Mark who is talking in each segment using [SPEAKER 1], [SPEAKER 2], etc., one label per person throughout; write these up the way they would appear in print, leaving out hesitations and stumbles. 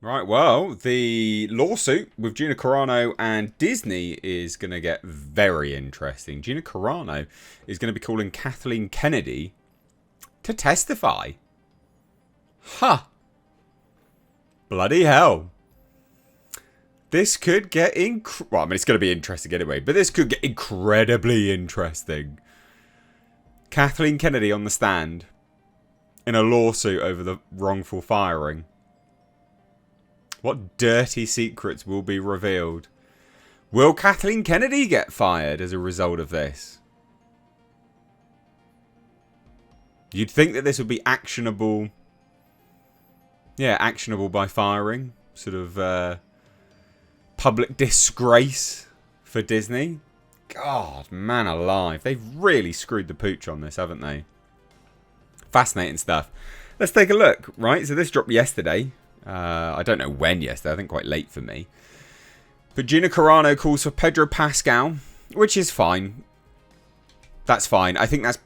[SPEAKER 1] Right, well, the lawsuit with Gina Carano and Disney is going to get very interesting. Gina Carano is going to be calling Kathleen Kennedy to testify. Huh. Bloody hell. This could get well, I mean, it's going to be interesting anyway, but this could get incredibly interesting. Kathleen Kennedy on the stand in a lawsuit over the wrongful firing. What dirty secrets will be revealed? Will Kathleen Kennedy get fired as a result of this? You'd think that this would be actionable. Yeah, actionable by firing. Sort of public disgrace for Disney. God, man alive. They've really screwed the pooch on this, haven't they? Fascinating stuff. Let's take a look, right? So this dropped yesterday. I don't know when yesterday. I think quite late for me. But Gina Carano calls for Pedro Pascal, which is fine. That's fine. I think that's...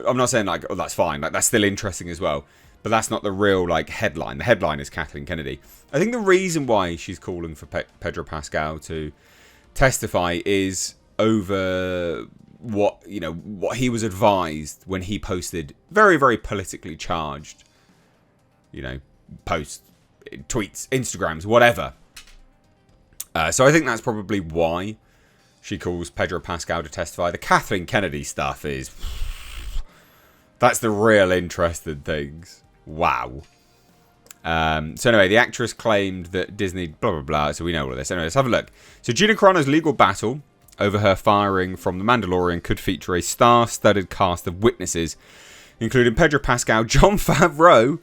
[SPEAKER 1] I'm not saying like, oh, that's fine. Like, that's still interesting as well. But that's not the real like headline. The headline is Kathleen Kennedy. I think the reason why she's calling for Pedro Pascal to testify is over what he was advised when he posted very, very politically charged, posts, tweets, Instagrams, whatever. So I think that's probably why she calls Pedro Pascal to testify. The Kathleen Kennedy stuff is... that's the real interesting things. Wow. So anyway, the actress claimed that Disney... blah, blah, blah. So we know all of this. Anyway, let's have a look. So Gina Carano's legal battle over her firing from The Mandalorian could feature a star-studded cast of witnesses, including Pedro Pascal, Jon Favreau...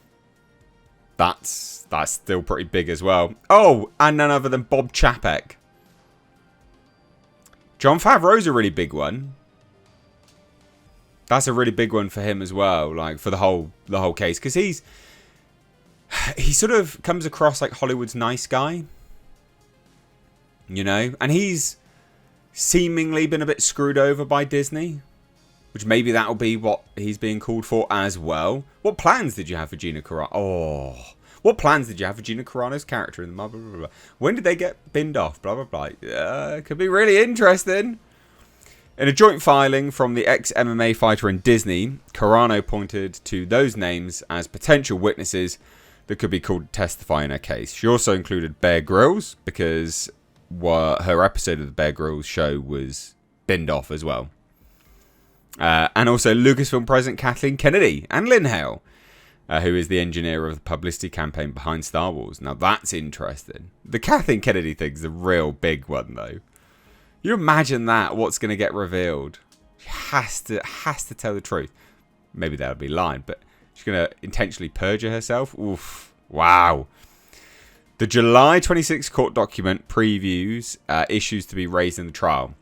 [SPEAKER 1] That's still pretty big as well. Oh, and none other than Bob Chapek. Jon Favreau's a really big one. That's a really big one for him as well, like for the whole case, because he sort of comes across like Hollywood's nice guy, and he's seemingly been a bit screwed over by Disney, which maybe that'll be what he's being called for as well. What plans did you have for Gina Carano? What plans did you have for Gina Carano's character in the blah, blah, blah, blah. When did they get binned off? Blah, blah, blah. Could be really interesting. In a joint filing from the ex-MMA fighter and Disney, Carano pointed to those names as potential witnesses that could be called to testify in her case. She also included Bear Grylls because her episode of the Bear Grylls show was binned off as well. And also Lucasfilm president Kathleen Kennedy and Lynn Hale, who is the engineer of the publicity campaign behind Star Wars. Now that's interesting. The Kathleen Kennedy thing's the real big one, though. You imagine that, what's going to get revealed? She has to tell the truth. Maybe that'll be lying, but she's going to intentionally perjure herself. Oof. Wow. The July 26th court document previews issues to be raised in the trial,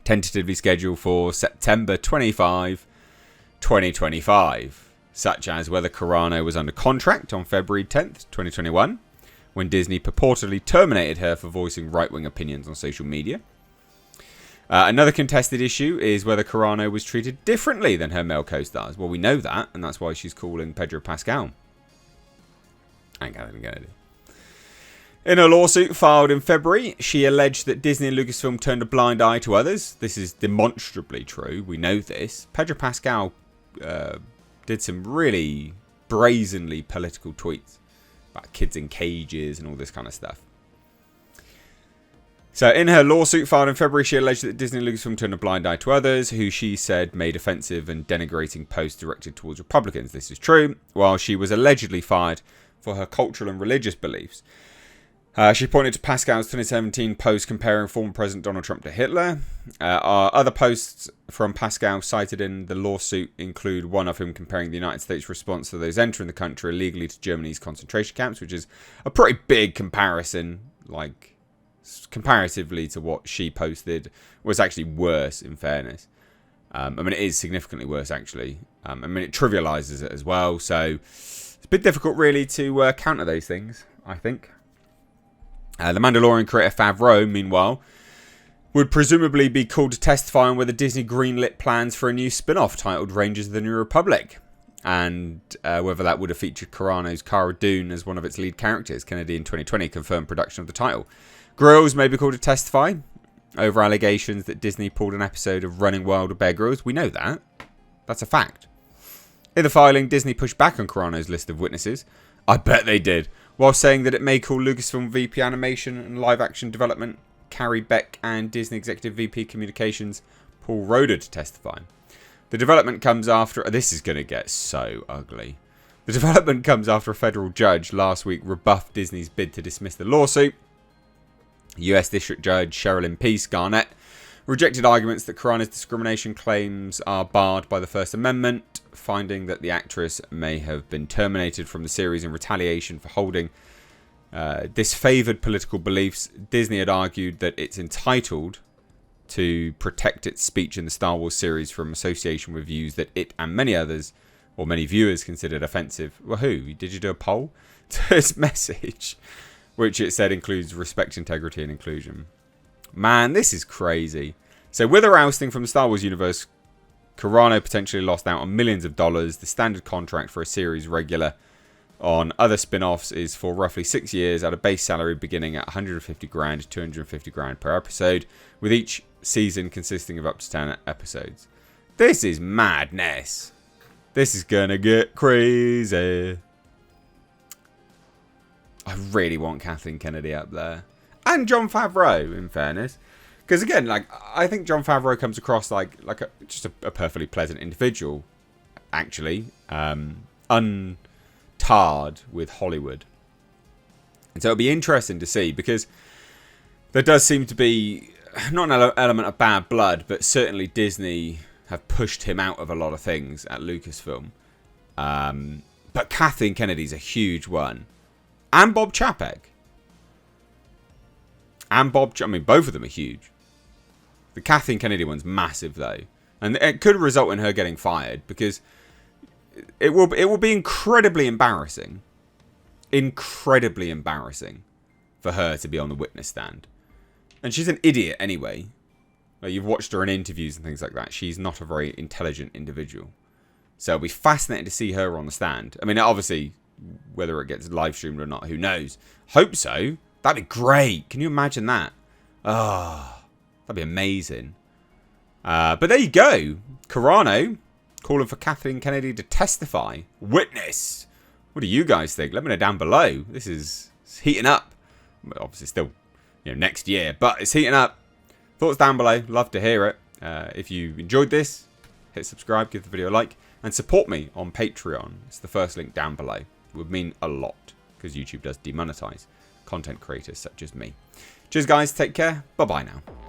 [SPEAKER 1] tentatively scheduled for September 25, 2025, such as whether Carano was under contract on February 10th, 2021, when Disney purportedly terminated her for voicing right-wing opinions on social media. Another contested issue is whether Carano was treated differently than her male co-stars. Well, we know that, and that's why she's calling Pedro Pascal and Kathleen Kennedy. In a lawsuit filed in February, she alleged that Disney and Lucasfilm turned a blind eye to others. This is demonstrably true. We know this. Pedro Pascal did some really brazenly political tweets about kids in cages and all this kind of stuff. So in her lawsuit filed in February, she alleged that Disney and Lucasfilm turned a blind eye to others who she said made offensive and denigrating posts directed towards Republicans. This is true, while she was allegedly fired for her cultural and religious beliefs. She pointed to Pascal's 2017 post comparing former President Donald Trump to Hitler. Other posts from Pascal cited in the lawsuit include one of him comparing the United States' response to those entering the country illegally to Germany's concentration camps, which is a pretty big comparison, like comparatively to what she posted, was actually worse, in fairness. I mean, it is significantly worse, actually. I mean, it trivializes it as well, so it's a bit difficult, really, to counter those things, I think. The Mandalorian creator Favreau, meanwhile, would presumably be called to testify on whether Disney greenlit plans for a new spin-off titled Rangers of the New Republic. and whether that would have featured Carano's Cara Dune as one of its lead characters. Kennedy in 2020 confirmed production of the title. Grills may be called to testify over allegations that Disney pulled an episode of Running Wild with Bear Grylls. We know that. That's a fact. In the filing, Disney pushed back on Carano's list of witnesses. I bet they did. While saying that it may call Lucasfilm VP Animation and Live Action Development Carrie Beck and Disney Executive VP Communications Paul Roeder to testify. The development comes after... This is going to get so ugly. The development comes after a federal judge last week rebuffed Disney's bid to dismiss the lawsuit. US District Judge Sherilyn Peace Garnett rejected arguments that Carano's discrimination claims are barred by the First Amendment, finding that the actress may have been terminated from the series in retaliation for holding disfavored political beliefs. Disney had argued that it's entitled to protect its speech in the Star Wars series from association with views that it and many others, or many viewers, considered offensive. Well, who? Did you do a poll? To its message, which it said includes respect, integrity, and inclusion. Man, this is crazy. So with her ousting from the Star Wars universe, Carano potentially lost out on millions of dollars. The standard contract for a series regular on other spin-offs is for roughly 6 years at a base salary beginning at 150 grand to 250 grand per episode, with each season consisting of up to 10 episodes. This is madness. This is gonna get crazy. I really want Kathleen Kennedy up there. And Jon Favreau, in fairness. Because again, like, I think Jon Favreau comes across like just a perfectly pleasant individual, actually. Untarred with Hollywood. And so it'll be interesting to see, because there does seem to be not an element of bad blood, but certainly Disney have pushed him out of a lot of things at Lucasfilm. But Kathleen Kennedy's a huge one. And Bob Chapek. I mean, both of them are huge. The Kathleen Kennedy one's massive, though. And it could result in her getting fired, because it will be incredibly embarrassing. Incredibly embarrassing for her to be on the witness stand. And she's an idiot anyway. Like, you've watched her in interviews and things like that. She's not a very intelligent individual. So it'll be fascinating to see her on the stand. I mean, obviously, whether it gets live streamed or not, who knows? Hope so. That'd be great. Can you imagine that? Oh, that'd be amazing. But there you go. Carano calling for Kathleen Kennedy to testify. Witness. What do you guys think? Let me know down below. This is heating up. Obviously still, next year, but it's heating up. Thoughts down below. Love to hear it. If you enjoyed this, hit subscribe, give the video a like, and support me on Patreon. It's the first link down below. It would mean a lot, because YouTube does demonetize content creators such as me. Cheers, guys. Take care. Bye-bye now.